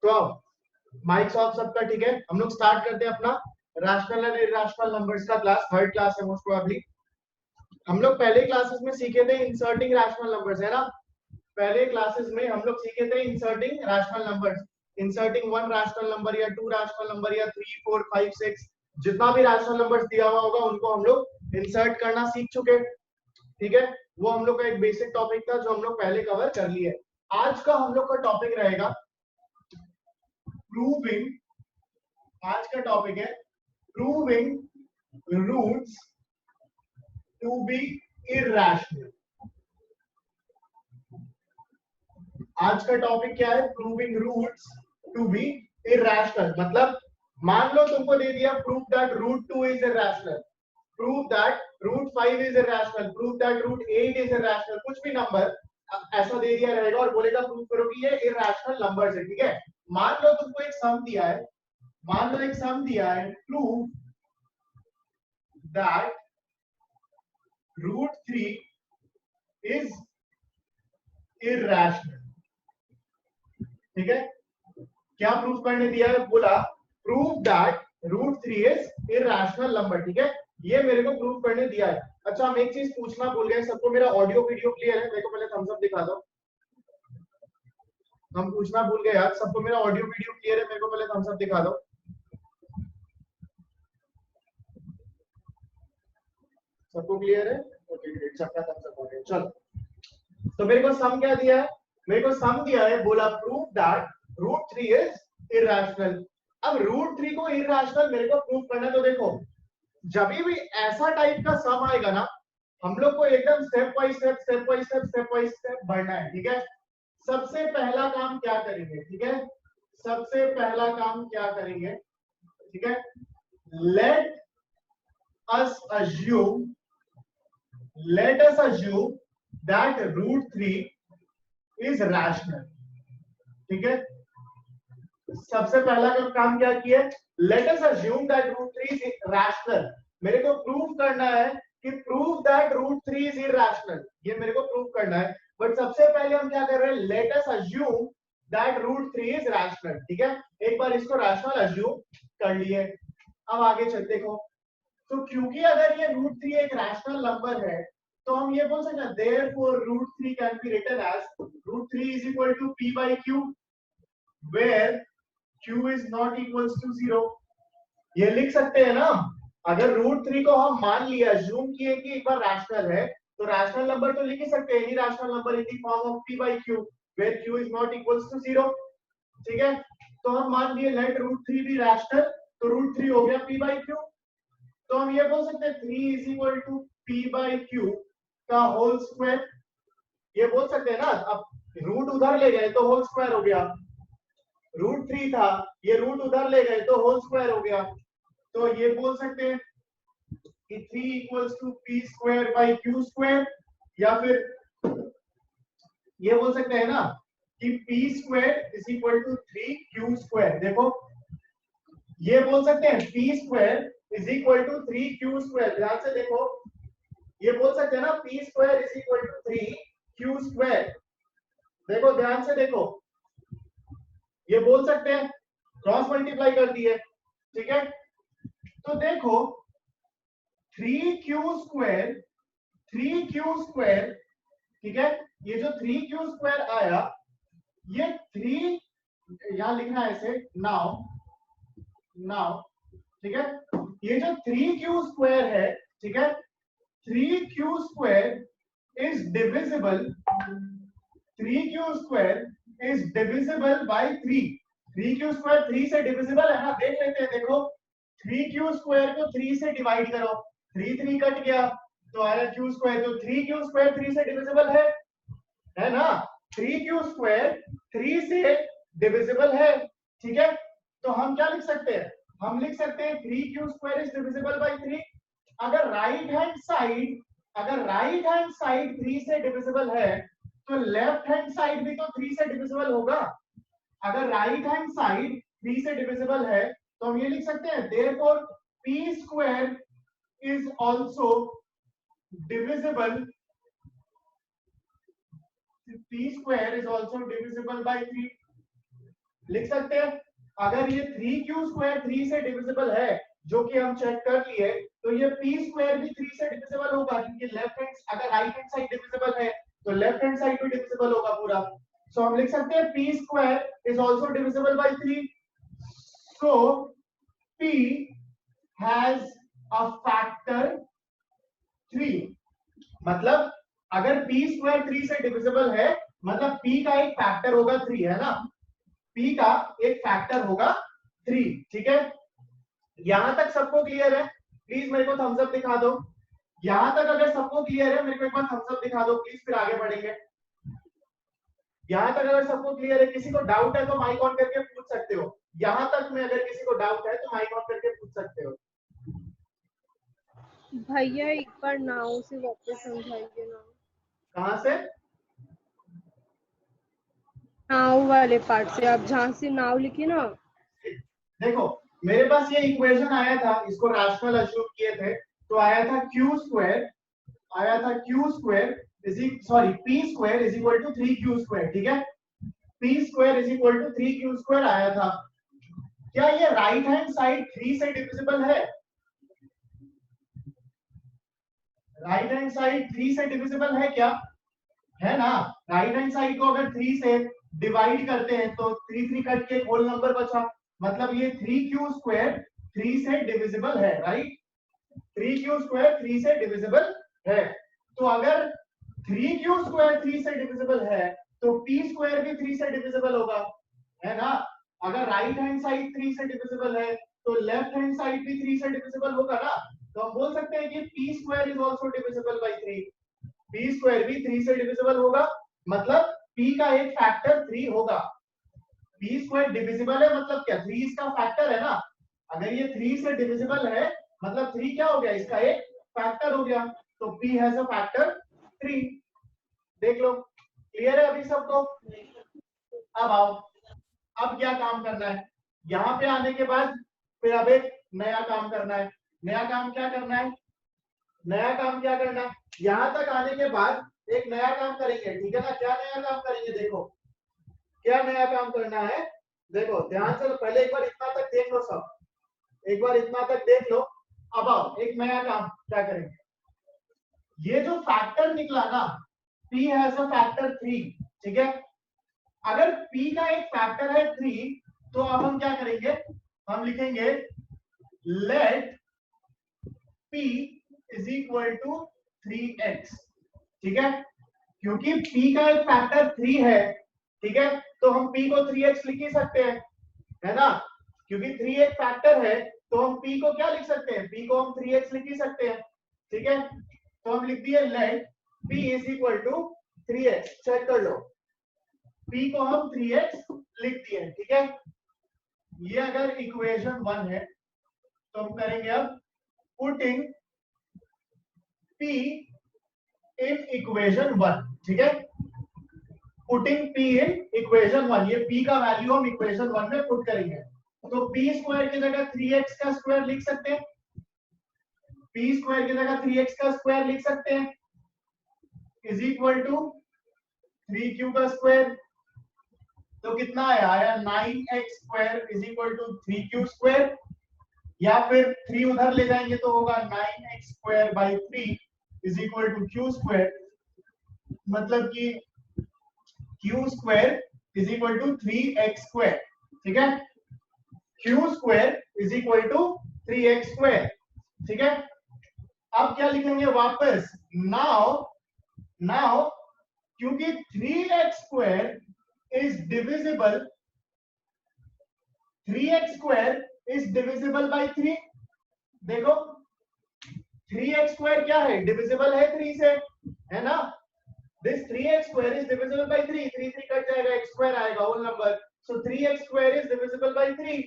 तो अब mics of सबका, ठीक है, हम लोग स्टार्ट करते हैं अपना रैशनल एंड इरैशनल नंबर्स का क्लास। थर्ड क्लास है मोस्ट प्रोबेबली। हम लोग पहले क्लासेस में सीखे थे इंसर्टिंग रैशनल नंबर्स, है ना। पहले क्लासेस में हम लोग सीखे थे inserting rational numbers, inserting one rational number या टू रैशनल नंबर या 3 4 5 6, जितना भी रैशनल नंबर्स दिया हुआ होगा उनको हम लोग इंसर्ट करना सीख चुके। ठीक है, वो हम लोग का एक बेसिक टॉपिक था जो हम लोग पहले कवर कर लिए। आज का हम लोग का टॉपिक रहेगा प्रूविंग। आज का टॉपिक है proving roots to be irrational. आज का टॉपिक क्या है? Proving roots to be irrational. मतलब मान लो तुमको दे दिया prove that root 2 is irrational, prove that root 5 is irrational, prove that root 8 is irrational, कुछ भी नंबर ऐसा दे दिया रहेगा और बोलेगा प्रूव करो कि ये इरैशनल नंबर्स है। ठीक है, मान लो तुमको एक सम दिया है, मान लो एक सम दिया है, prove that root 3 is irrational. ठीक है, क्या प्रूफ करने दिया है? बोला prove that root 3 is irrational number. ठीक है, ये मेरे को प्रूफ करने दिया है। अच्छा, हम एक चीज पूछना भूल गए, सबको मेरा ऑडियो वीडियो क्लियर है? मेरे को पहले थम्स अप दिखा दो। हम पूछना भूल गए यार, सबको मेरा ऑडियो वीडियो क्लियर है? मेरे को पहले थम्स अप दिखा दो। सबको क्लियर है? ओके ग्रेट, सबका थम्स अप हो गया। चलो, तो मेरे को सम क्या दिया है? मेरे को सम दिया है, बोला prove that root 3 is irrational. अब रूट 3 को इरैशनल मेरे को प्रूव करना है। तो देखो, जब भी ऐसा टाइप का सम आएगा ना, हम लोग को एकदम step by step step by step step by step बढ़ना है। ठीक है, सबसे पहला काम क्या करेंगे? ठीक है, सबसे पहला काम क्या करेंगे? ठीक है, let us assume, let us assume that root 3 is rational. ठीक है, सबसे पहला काम क्या किया? Let us assume that root 3 is rational. मेरे को प्रूव करना है कि prove that root 3 is irrational, ये मेरे को प्रूव करना है। बट सबसे पहले हम क्या कर रहे हैं? Let us assume that root 3 is rational. ठीक है, एक बार इसको रैशनल अज्यूम कर लिए। अब आगे चल, देखो, तो क्योंकि अगर ये रूट 3 एक रैशनल नंबर है तो हम ये बोल सकते हैं therefore root 3 can be written as root 3 is equal to p by q where q is not equals to 0। ये लिख सकते हैं ना। अगर रूट 3 को हम मान लिया, अज्यूम किए कि एक बार रैशनल है, तो रैशनल नंबर तो लिख ही सकते हैं, any rational number in the form of p by q where q is not equals to 0। ठीक है, तो हम मान लिए लेट रूट 3 भी रैशनल, तो रूट 3 हो गया p by q। तो हम ये बोल सकते हैं 3 is equal to p by q का होल स्क्वायर, ये बोल सकते हैं ना। अब रूट उधर ले गए तो होल स्क्वायर हो गया, रूट 3 था, ये रूट उधर ले गए तो होल स्क्वायर हो गया। तो ये बोल सकते हैं कि 3 equals to p square by q square, या फिर ये बोल सकते हैं ना कि p square is equal to 3q square. देखो, ये बोल सकते हैं p square is equal to 3q square. ध्यान से देखो, ये बोल सकते हैं ना p square is equal to 3q square. देखो ध्यान से देखो, ये बोल सकते हैं, क्रॉस मल्टीप्लाई कर दिए। ठीक है, तो देखो 3q स्क्वायर, 3q स्क्वायर, ठीक है, ये जो 3q स्क्वायर आया, ये 3 यहां लिखना है ऐसे, नाउ नाउ, ठीक है, ये जो 3q स्क्वायर है, ठीक है, 3q square is divisible, 3q square is divisible by 3। 3q square 3 से डिविजिबल है ना, देख लेते हैं। देखो 3q स्क्वायर को 3 से डिवाइड करो, 3 3 कट गया तो आया q स्क्वायर, तो 3q स्क्वायर 3 से डिविजिबल है ना। 3q स्क्वायर 3 से डिविजिबल है। ठीक है, तो हम क्या लिख सकते हैं? हम लिख सकते हैं 3q square is divisible by 3। अगर राइट हैंड साइड, अगर राइट हैंड साइड 3 से डिविजिबल है तो लेफ्ट हैंड साइड भी तो 3 से डिविजिबल होगा। अगर राइट हैंड साइड 3 से डिविजिबल है तो हम ये लिख सकते हैं therefore p square is also divisible, p square is also divisible by 3। लिख सकते हैं। अगर ये 3q² 3 से डिविजिबल है, जो कि हम चेक कर लिए, तो ये p² भी 3 से डिविजिबल होगा, क्योंकि लेफ्ट हैंड, अगर राइट हैंड साइड डिविजिबल है तो लेफ्ट हैंड साइड भी डिविजिबल होगा पूरा। सो हम लिख सकते हैं p² is also divisible by 3। So p has a factor 3। मतलब अगर p² 3 से डिविजिबल है, मतलब p का एक फैक्टर होगा 3, है ना, p का एक फैक्टर होगा 3। ठीक है, यहां तक सबको क्लियर है? प्लीज मेरे को थम्स अप दिखा दो। यहां तक अगर सबको क्लियर है, मेरे को एक बार थम्स अप दिखा दो प्लीज, फिर आगे बढ़ेंगे। यहां तक अगर सबको क्लियर है, किसी को डाउट है तो माइक ऑन करके पूछ सकते हो। यहां तक में अगर किसी को डाउट है तो माइक ऑन करके पूछ सकते हो। भैया एक बार नाव से वापस समझाइए ना। कहां से? नाव वाले पार्ट से, आप जहाँ से नाव लिखी ना। देखो मेरे पास ये इक्वेशन आया था, इसको रैशनल अज्यूम किए थे, तो आया था p² is equal to 3q²। ठीक है, p² is equal to 3q² आया था। क्या ये राइट हैंड साइड 3 से डिविजिबल है? राइट हैंड साइड 3 से डिविजिबल है क्या? है ना। राइट हैंड साइड को अगर 3 से डिवाइड करते हैं तो 3 कट के होल नंबर बचा, मतलब ये 3q² 3 से डिविजिबल है, राइट। 3q² 3 से डिविजिबल है। तो अगर 3q² 3 से डिविजिबल है तो p² भी 3 से डिविजिबल होगा, है ना। अगर राइट हैंड साइड 3 से डिविजिबल है तो लेफ्ट हैंड साइड भी 3 से डिविजिबल होगा ना। तो हम बोल सकते हैं कि p² is also divisible by 3। p² भी 3 से डिविजिबल होगा, मतलब p का एक फैक्टर 3 होगा। p² डिविजिबल है मतलब क्या, 3 इसका फैक्टर है ना। अगर ये 3 से डिविजिबल है मतलब 3 क्या हो गया, इसका एक फैक्टर हो गया। तो p हैज अ फैक्टर 3। देख लो, क्लियर है अभी सबको? अब आओ, अब क्या काम करना है? यहां पे आने के बाद फिर अब एक नया काम करना है। नया काम क्या करना है? नया काम क्या करना है? यहां तक आने के बाद एक नया काम करेंगे, ठीक है ना। क्या नया काम करेंगे? देखो क्या नया काम करना है, देखो ध्यान से, पहले एक बार इतना तक देख लो सब, एक बार इतना तक देख लो। अब आओ एक नया काम क्या करेंगे। ये जो फैक्टर निकला ना, p हैज अ फैक्टर 3, ठीक है। अगर p का एक फैक्टर है 3, तो अब हम क्या करेंगे, हम लिखेंगे let p is equal to 3x। ठीक है, क्योंकि p का एक फैक्टर 3 है, ठीक है, तो हम p को 3x लिख ही सकते हैं, है ना। क्योंकि 3 एक फैक्टर है तो हम p को क्या लिख सकते हैं, p को हम 3x लिख ही सकते हैं। ठीक है, तो हम लिख दिए let p is equal to 3x। Check कर लो, p को हम 3x लिख दिए, ठीक है। ये अगर इक्वेशन 1 है तो हम करेंगे अब पुटिंग p इन इक्वेशन 1, ठीक है। पुटिंग p इन इक्वेशन 1, ये p का वैल्यू हम इक्वेशन 1 में पुट करेंगे। तो p² की जगह 3x का स्क्वायर लिख सकते हैं, p² की जगह 3x का स्क्वायर लिख सकते हैं, इज इक्वल टू 3q का स्क्वायर। तो कितना आया 9x² is equal to 3q², या फिर 3 उधर ले जाएंगे तो होगा 9x² by 3 is equal to q²। मतलब कि q² is equal to 3x², ठीक है। q² is equal to 3x², ठीक है। अब क्या लिखेंगे वापस, नाउ क्योंकि 3x² is divisible, 3x² is divisible by 3। देखो 3x² क्या है, डिविजिबल है 3 से, है ना। This 3x² is divisible by 3, 3 cut जाएगा, x² आएगा whole number. So 3x² is divisible by 3,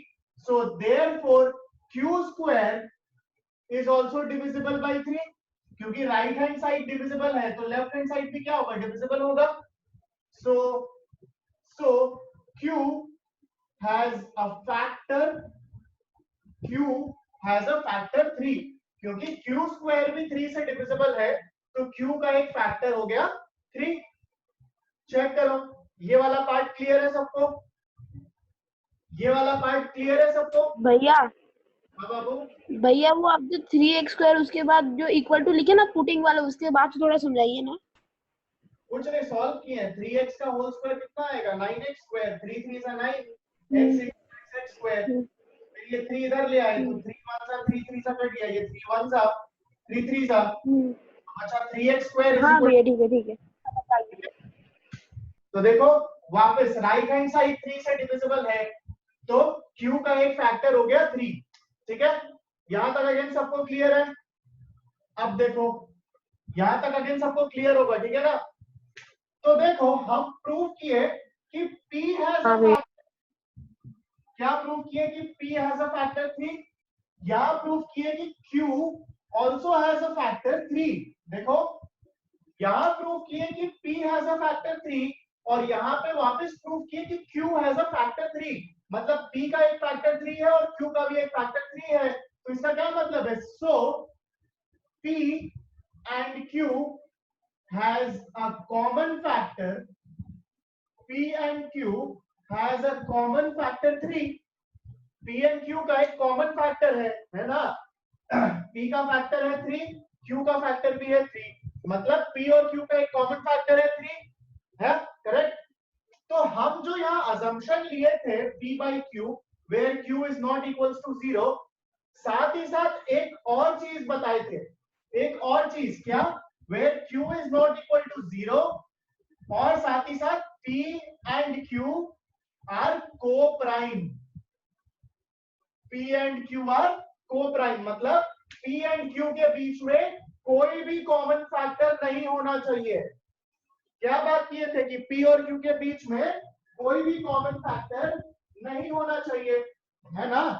so therefore q² is also divisible by 3। क्योंकि राइट हैंड साइड डिविजिबल है तो लेफ्ट हैंड साइड भी क्या होगा, डिविजिबल होगा। सो q has a factor, q has a factor 3, क्योंकि q² भी 3 से डिविजिबल है तो q का एक फैक्टर हो गया 3। चेक करो, ये वाला पार्ट क्लियर है सबको? ये वाला पार्ट क्लियर है सबको? भैया हाँ बाबू, भैया वो आप जो 3x² उसके बाद जो इक्वल टू लिखे ना पुटिंग वाला, उसके बाद थोड़ा समझाइए ना। कुछ नहीं सॉल्व किए हैं। 3x का होल स्क्वायर कितना आएगा? 9x square, 3 3 9, x x square, फिर ये 3 इधर ले आए तो 3 1 सा 3 3 सा कट गया, ये 3 1 सा 3 3 सा, अच्छा 3x स्क्वायर इज हाँ इक्वल। भैया ठीक है। तो देखो वापस राइट हैंड साइड 3 से डिविजिबल है, तो q का एक फैक्टर हो गया 3। ठीक है, यहां तक अगेन सबको क्लियर है? अब देखो यहां तक अगेन सबको क्लियर होगा, ठीक है ना? तो देखो हम प्रूव किए कि p हैज अ फैक्टर, क्या प्रूव किए कि p हैज अ फैक्टर 3, या प्रूव किए कि q also has a factor 3। देखो यहां प्रूव किए कि p हैज अ फैक्टर 3 और यहां पे वापस प्रूव किए कि q हैज अ फैक्टर 3, मतलब p का एक फैक्टर 3 है और q का भी एक फैक्टर 3 है। तो इसका क्या मतलब है? सो p and q has a common factor, p and q has a common factor 3। p and q का एक कॉमन फैक्टर है ना? p का फैक्टर है 3, q का फैक्टर भी है 3, मतलब p और q का एक कॉमन फैक्टर है 3, है करेक्ट? तो हम जो यहाँ अजम्पशन लिए थे p by q where q is not equals to 0, साथ ही साथ एक और चीज बताए थे, एक और चीज क्या? where q is not equal to 0 और साथ ही साथ p and q are co-prime, p and q are co-prime, मतलब p and q के बीच में कोई भी कॉमन फैक्टर नहीं होना चाहिए। क्या बात किए थे कि p और q के बीच में कोई भी कॉमन फैक्टर नहीं होना चाहिए, है ना?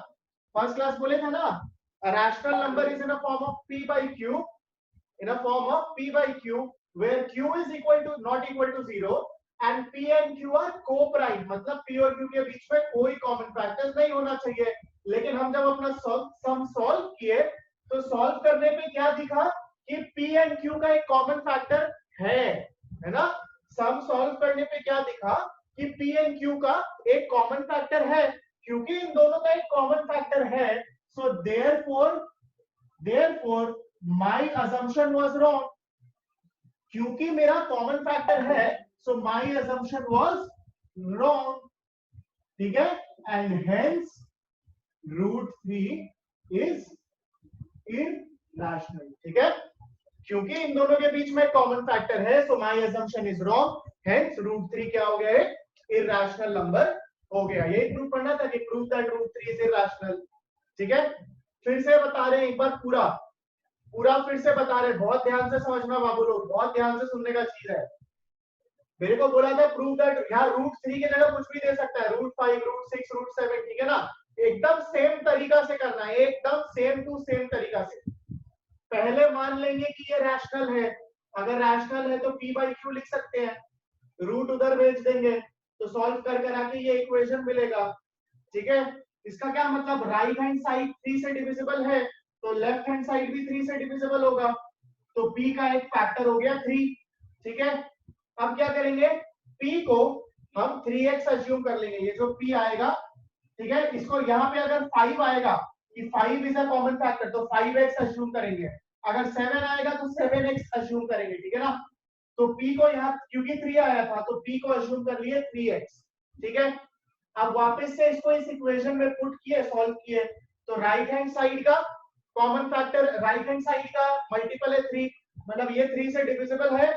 फर्स्ट क्लास बोले थे ना, a rational number is in a form of p by q, in a form of p by q where q is equal to not equal to 0 and p and q are co-prime, मतलब p और q के बीच में कोई common factor नहीं होना चाहिए। लेकिन हम जब अपना सम सॉल्व किए तो सॉल्व करने पे क्या दिखा कि p and q का एक कॉमन फैक्टर है ना? सम सॉल्व करने पे क्या दिखा कि p and q का एक कॉमन फैक्टर है, क्योंकि इन दोनों का एक कॉमन फैक्टर है। सो therefore my assumption was wrong, क्योंकि मेरा कॉमन फैक्टर है, सो my assumption was wrong, ठीक है? and hence √3 is irrational, ठीक है? क्योंकि इन दोनों के बीच में कॉमन फैक्टर है, सो my assumption is wrong, hence √3 क्या हो गया? irrational नंबर हो गया। यही प्रूव करना था कि प्रूव दैट √3 is irrational, ठीक है? फिर से बता रहे हैं एक बार, पूरा फिर से बता रहे हैं, बहुत ध्यान से समझना बाबू लोग, बहुत ध्यान से सुनने का चीज है। मेरे को बोला था प्रूव दैट, यहाँ √3 की जगह कुछ भी दे सकता है, √5 √6 √7, ठीक है ना? एकदम सेम तरीका से करना है, एकदम सेम टू सेम तरीका से। पहले मान लेंगे कि ये रैशनल है, अगर रैशनल है तो p by q लिख सकते हैं, रूट उधर भेज देंगे तो सॉल्व कर आके ये इक्वेशन मिलेगा, ठीक है? इसका क्या मतलब? राइट हैंड साइड 3 से डिविजिबल है तो लेफ्ट हैंड साइड भी 3 से डिविजिबल होगा, तो p का एक फैक्टर हो गया 3, ठीक है? अब क्या करेंगे? p को हम 3x अज्यूम कर लेंगे, ये जो p आएगा, ठीक है, इसको यहाँ पे अगर 5 आएगा कि 5 इज अ कॉमन फैक्टर तो 5x अज्यूम करेंगे, अगर 7 आएगा तो 7x अज्यूम करेंगे, ठीक है ना? तो p को यहाँ क्योंकि 3 आया था तो p को अज्यूम कर लिए 3x, ठीक है? अब वापस से इसको इस इक्वेशन में पुट किए, सॉल्व किए, तो राइट हैंड साइड का common factor, right hand side का मल्टीपल है 3, मतलब ये 3 से डिविजिबल है,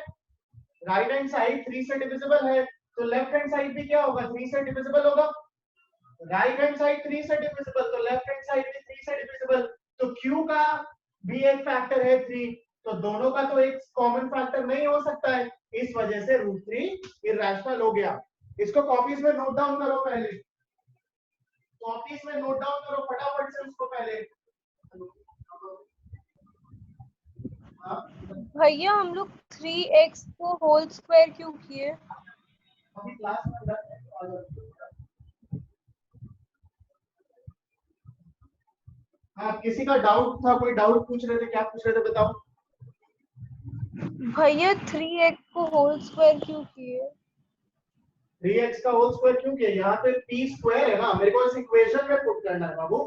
राइट हैंड साइड 3 से डिविजिबल है, तो लेफ्ट हैंड साइड भी क्या होगा? 3 से डिविजिबल होगा। राइट हैंड साइड 3 से डिविजिबल तो लेफ्ट हैंड साइड भी 3 से डिविजिबल, तो q का भी एक फैक्टर है 3, तो दोनों का तो एक कॉमन फैक्टर नहीं हो सकता है, इस वजह से √3 इरैशनल हो गया। इसको कॉपीज में नोट डाउन करो, पहले कॉपीज में नोट डाउन करो फटाफट से उसको पहले। भैया हम लोग 3x को होल स्क्वायर क्यों किए? अभी क्लास में आ जाओ। हाँ, किसी का डाउट था? कोई डाउट पूछ रहे थे, क्या पूछ रहे थे बताओ? भैया 3x को होल स्क्वायर क्यों किए? 3x का होल स्क्वायर क्यों किया? यहाँ पे p स्क्वायर है ना, मेरे को इस इक्वेशन में पुट करना है बाबू।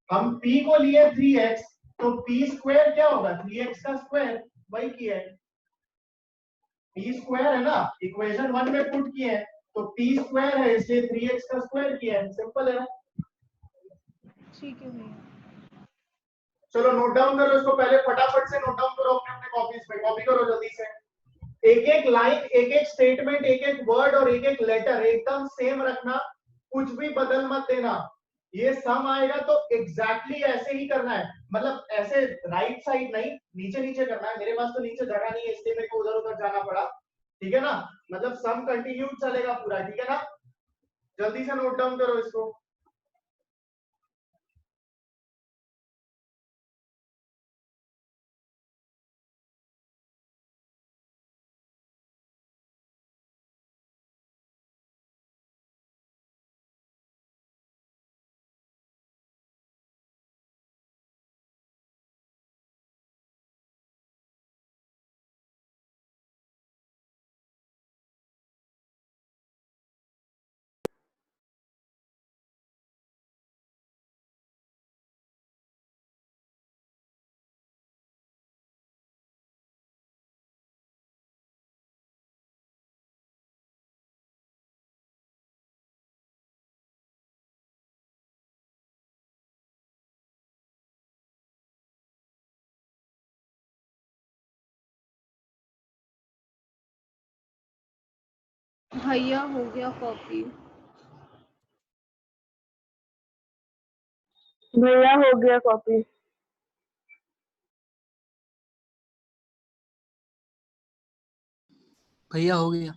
हम p को लिए 3x, तो p स्क्वायर क्या होगा? 3x का स्क्वायर, वही किया है। p स्क्वायर है ना, इक्वेशन 1 में पुट किए हैं, तो p स्क्वायर है इसलिए 3x का स्क्वायर किया है, सिंपल है ना। ठीक है भैया। चलो नोट डाउन करो इसको, पहले फटाफट से नोट डाउन करो अपने अपने कॉपीज में, कॉपी करो जल्दी से। एक एक लाइन, एक एक स्टेटमेंट, एक एक वर्ड और एक एक लेटर एकदम सेम रखना, कुछ भी बदल मत देना। ये सम आएगा तो एग्जैक्टली ऐसे ही करना है, मतलब ऐसे राइट साइड नहीं, नीचे नीचे करना है। मेरे पास तो नीचे जगह नहीं है इसलिए मेरे को उधर उधर जाना पड़ा, ठीक है ना। मतलब सम कंटिन्यू चलेगा पूरा, ठीक है ना। जल्दी से नोट डाउन करो इसको। भैया हो गया कॉपी। भैया हो गया कॉपी। भैया हो गया।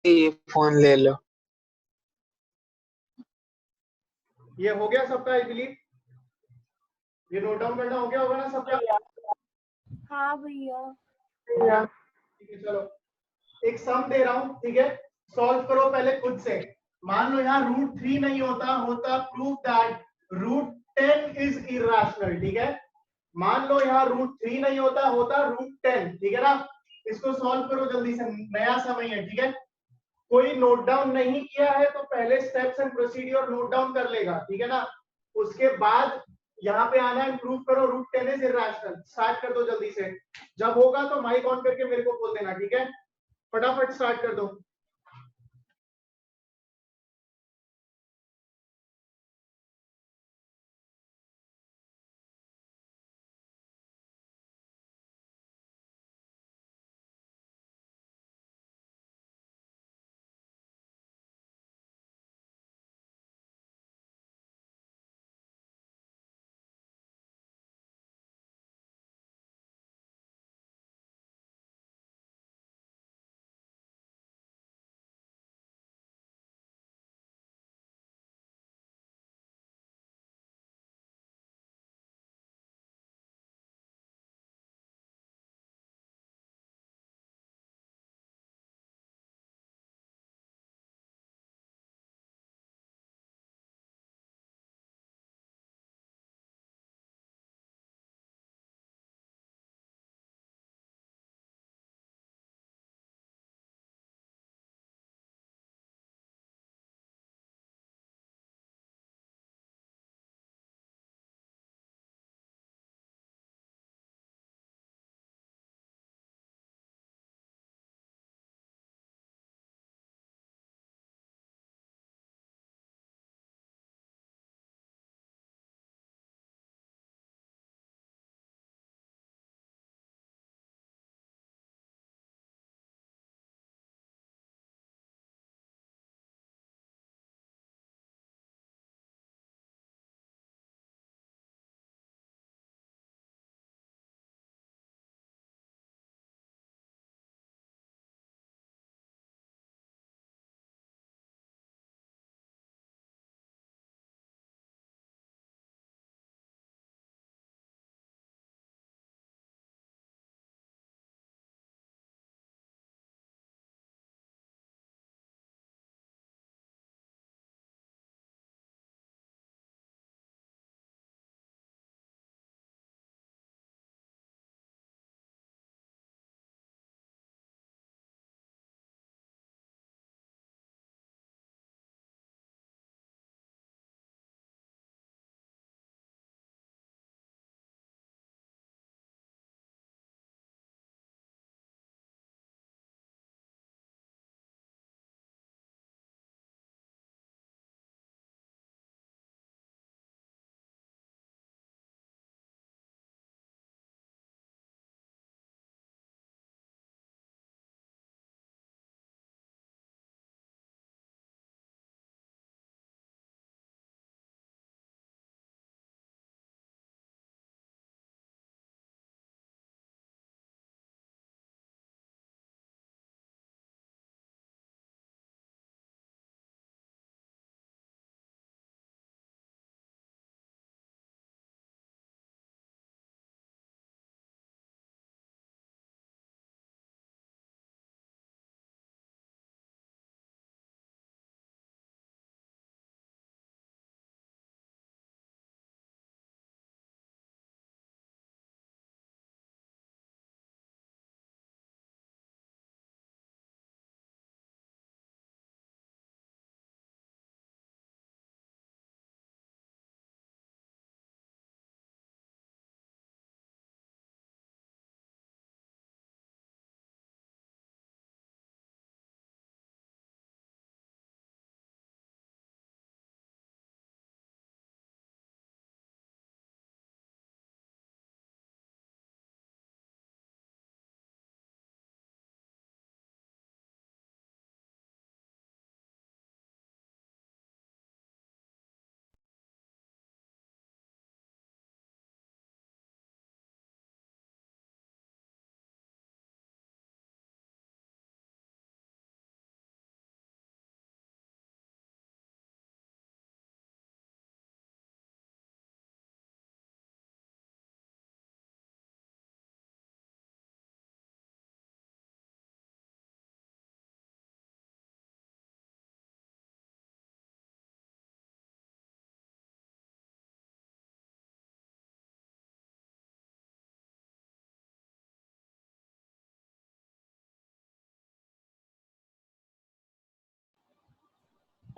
ये फोन ले लो। ये हो गया सबका, आई बिलीव ये नोट डाउन करना हो गया होगा ना सबका। हाँ भैया। ठीक है चलो, एक सम दे रहा हूं, ठीक है, सॉल्व करो पहले खुद से। मान लो यहाँ √3 नहीं होता, होता प्रूव दैट √10 इज इरेशनल, ठीक है। मान लो यहाँ √3 नहीं होता, होता √10, ठीक है ना। इसको सॉल्व करो जल्दी से, नया समय है, ठीक है। कोई नोट डाउन नहीं किया है तो पहले steps and procedure note down कर लेगा, ठीक है ना। उसके बाद यहाँ पे आना है, प्रूव करो √10 इज इरेशनल। स्टार्ट कर दो जल्दी से, जब होगा तो माइक ऑन करके मेरे को बोल देना, ठीक है। फटाफट स्टार्ट कर दो।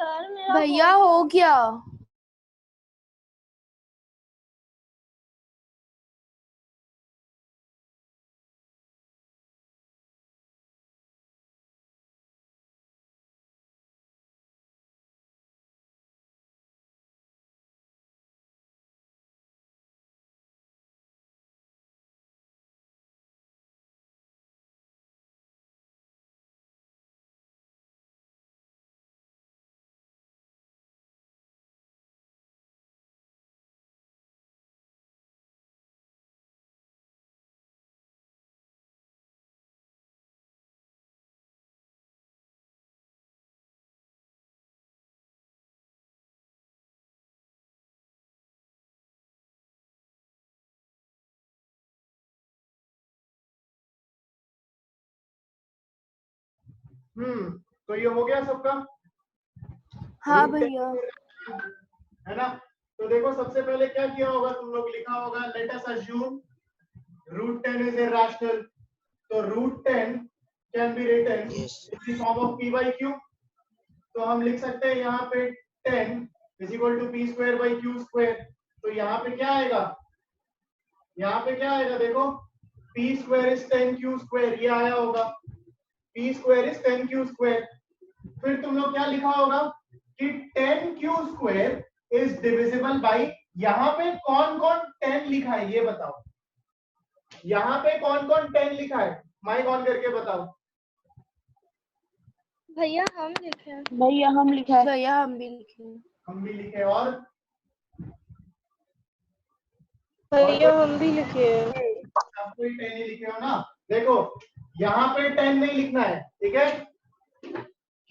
सर मेरा भैया हो गया। तो ये हो गया सबका। हाँ रूट भैया। है ना। तो देखो सबसे पहले क्या किया होगा तुम लोग, लिखा होगा let us assume √10 is irrational. तो √10 can be written Yes. In the form of p by q। तो हम लिख सकते हैं यहाँ पे 10 is equal to p square by q square. तो यहाँ पे क्या आएगा, यहाँ पे क्या आएगा देखो, p square is 10q square, ये आया होगा p square is 10q square. फिर तुम लोग क्या लिखा होगा कि 10q square is divisible by, यहाँ पे कौन कौन 10 लिखा है ये बताओ, यहाँ पे कौन कौन 10 लिखा है, माइक ऑन करके बताओ। भैया हम लिखे। भैया हम लिखा है। भैया हम भी लिखे। हम भी लिखे, और भैया हम भी लिखे। आप कोई 10 ही लिखे हो ना। देखो यहाँ पे 10 नहीं लिखना है, ठीक है।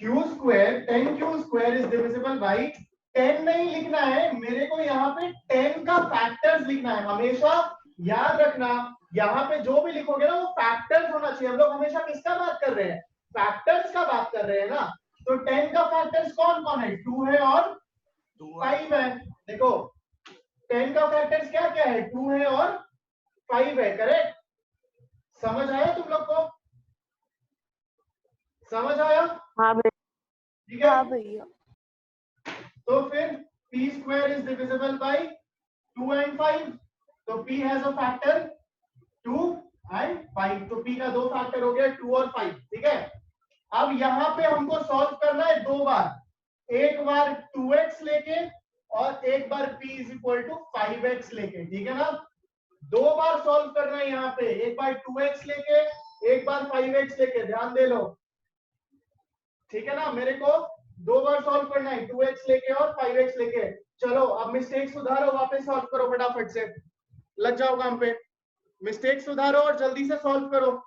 q square 10q square is divisible by 10 नहीं लिखना है, मेरे को यहाँ पे 10 का फैक्टर्स लिखना है। हमेशा याद रखना, यहाँ पे जो भी लिखोगे ना वो फैक्टर्स होना चाहिए। हम लोग हमेशा किसका बात कर रहे हैं, फैक्टर्स का बात कर रहे हैं ना। तो 10 का फैक्टर्स कौन कौन है, 2 है और 5 है। देखो 10 का फैक्टर्स क्या क्या है, 2 है और 5 है, करेक्ट। समझ आया तुम लोग को, समझ आया, हाँ भैया। ठीक है। हाँ भैया। तो फिर p square is divisible by 2 and 5। तो p has a factor 2 and 5। तो p का दो फैक्टर हो गया 2 और 5, ठीक है। अब यहाँ पे हमको सॉल्व करना है दो बार, एक बार 2x लेके और एक बार p is equal to 5x लेके, ठीक है ना। दो बार सॉल्व करना है यहाँ पे, एक बार 2x लेके एक बार 5x लेके, ध्यान दे लो, ठीक है ना। मेरे को दो बार सॉल्व करना है, 2x लेके और 5x लेके। चलो अब मिस्टेक सुधारो, वापस सॉल्व करो फटाफट से, लग जाओ काम पे। मिस्टेक सुधारो और जल्दी से सॉल्व करो।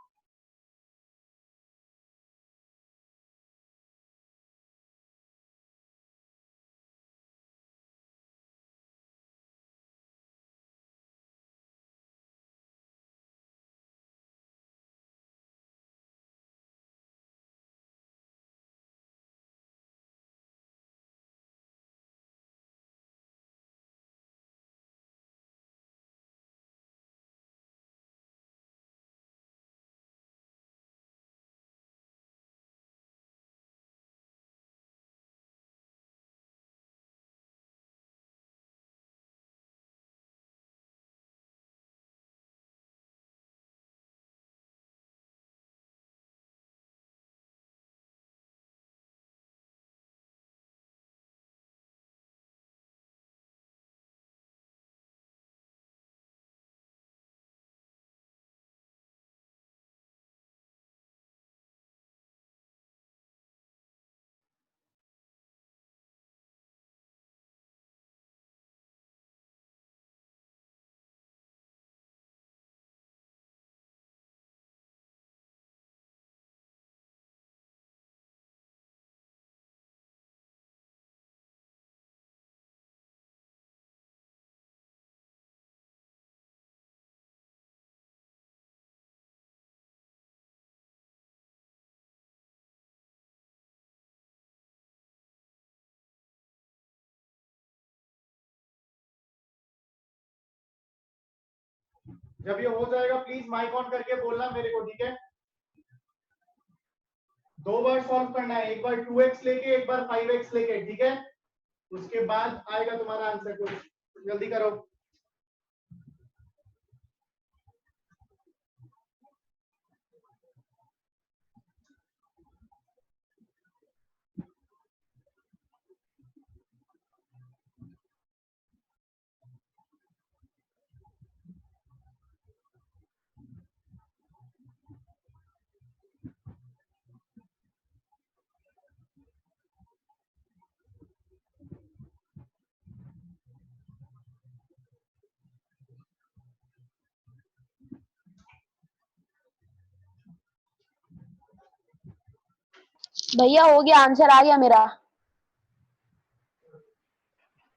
जब ये हो जाएगा प्लीज माइक ऑन करके बोलना मेरे को, ठीक है। 2 बार सॉल्व करना है, एक बार 2x लेके एक बार 5x लेके, ठीक है। उसके बाद आएगा तुम्हारा आंसर, कुछ जल्दी करो। भैया हो गया, आंसर आ गया मेरा।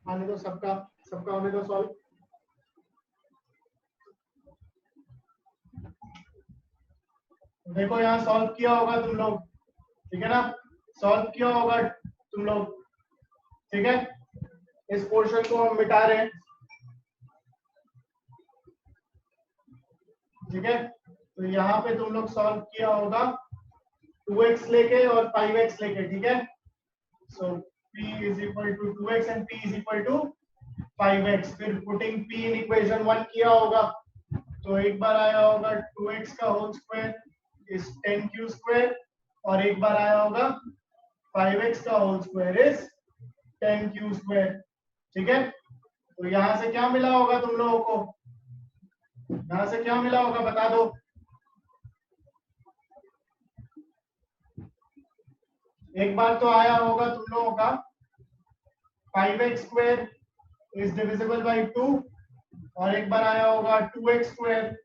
आने दो, सबका सबका होने दो सॉल्व। देखो यहाँ सॉल्व किया होगा तुम लोग, ठीक है ना, सॉल्व किया होगा तुम लोग, ठीक है। इस पोर्शन को हम मिटा रहे हैं, ठीक है। तो यहाँ पे तुम लोग सॉल्व किया होगा 2x लेके और 5x लेके, ठीक है। सो p is equal to 2x and p is equal to 5x। फिर पुटिंग p इन इक्वेशन 1 किया होगा, तो एक बार आया होगा 2x का whole square is 10q square, और एक बार आया होगा 5x का whole square is 10q square, ठीक है। तो यहाँ से क्या मिला होगा तुम लोगों को, यहाँ से क्या मिला होगा बता दो। एक बार तो आया होगा तुम लोगों का 5x square is divisible by 2, और एक बार आया होगा 2x स्क्वायर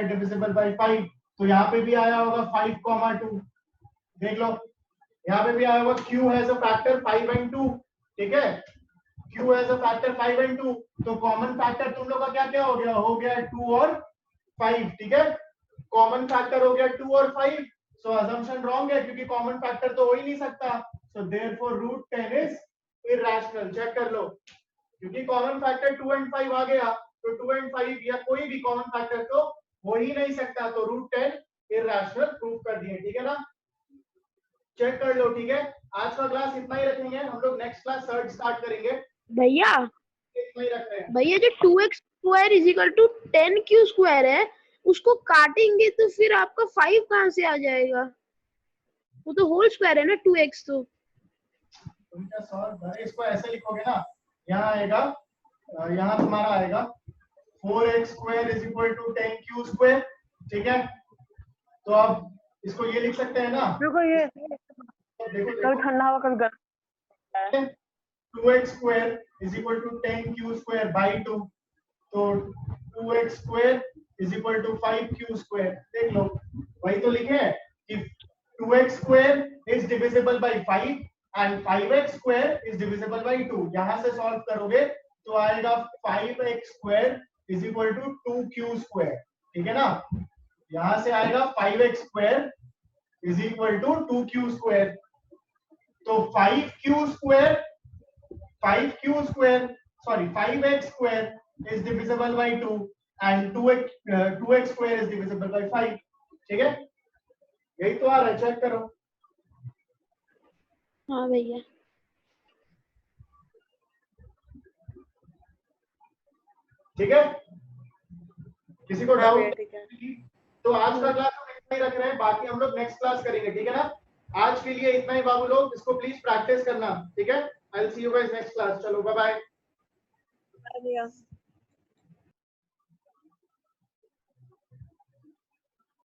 डिविजिबल बाय 5। तो यहाँ पे भी आया होगा 5, 2, देख लो। यहाँ पे भी आया होगा q has a factor 5 and 2, ठीक है। q has a factor 5 and 2, तो कॉमन फैक्टर तुम लोग का क्या क्या हो गया 2 और 5, ठीक है। कॉमन फैक्टर हो गया 2 और 5, सो अजम्पशन रॉन्ग है क्योंकि कॉमन फैक्टर तो हो ही नहीं सकता। So therefore root 10 is irrational. Check कर लो, क्योंकि कॉमन फैक्टर 2 and 5 आ गया, तो 2 and 5 या कोई भी कॉमन फैक्टर तो हो ही नहीं सकता, तो रूट 10 इरैशनल प्रूव कर दिए, ठीक है ना। चेक कर लो, ठीक है। आज का क्लास इतना ही रखेंगे, हम लोग नेक्स्ट क्लास सर्च स्टार्ट करेंगे, भैया इतना ही रख रहे हैं। भैया जो 2x square is equal to 10q square है, उसको काटेंगे तो फिर आपका 5 कहाँ से आ जाएगा? वो तो होल स्क्वायर है ना 2x। तो तुम क्या सॉल्व, अरे इसको ऐसे लिखोगे ना, यहाँ आएगा, यहाँ तुम्हारा आएगा 4x square is equal to 10q square, ठीक है। तो अब इसको ये लिख सकते हैं ना, देखो ये देखो ठंडा हवा कभी गर्म 2x square is equal to 10q square by 2, तो 2x square is equal to 5q square. देख लो, वही तो लिखे हैं कि 2x square is divisible by 5 and 5x square is divisible by 2। यहां से सॉल्व करोगे तो आएगा 5x square is equal to 2q square, ठीक है ना। यहां से आएगा 5x square is equal to 2q square, तो 5q square 5x square is divisible by 2 and 2x square is divisible by 5, ठीक है। यही तो आ रहा है, चेक करो। हाँ भैया, ठीक है, किसी को डाउट? ठीक है। तो आज का क्लास हम इतना ही रख रहे हैं, बाकी हम लोग नेक्स्ट क्लास करेंगे, ठीक है ना। आज के लिए इतना ही बाबू लोग, इसको प्लीज प्रैक्टिस करना, ठीक है। I will see you guys next class. चलो बाय बाय।